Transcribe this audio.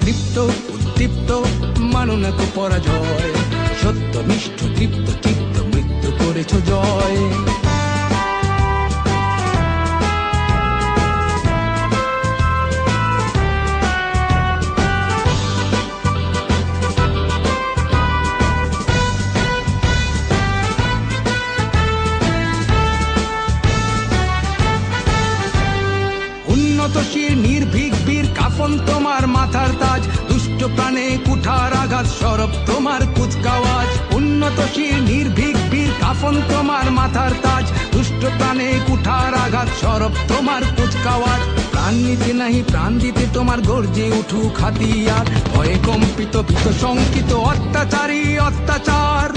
তৃপ্ত উদ্দীপ্ত মানো না তো পরাজয়, সত্য নিষ্ঠ তৃপ্ত চিত্ত মৃত্যু করেছ জয়। উন্নতশীল নির্ভীক বীর কাফন তোমার মাথার তাজ, দুষ্ট প্রাণে কুঠার আঘাত সরব তোমার কুচকাওয়াজ। উন্নতশীল নির্ভীক বীর কাফন তোমার মাথার তাজ, দুষ্ট প্রাণে কুঠার আঘাত সরব তোমার কুচকাওয়াজ। প্রাণ নিতে নাহি প্রাণ দিতে তোমার গর্জে উঠুক হাতিয়ার, ভয়ে কম্পিত ভীত শঙ্কিত অত্যাচারী অত্যাচার।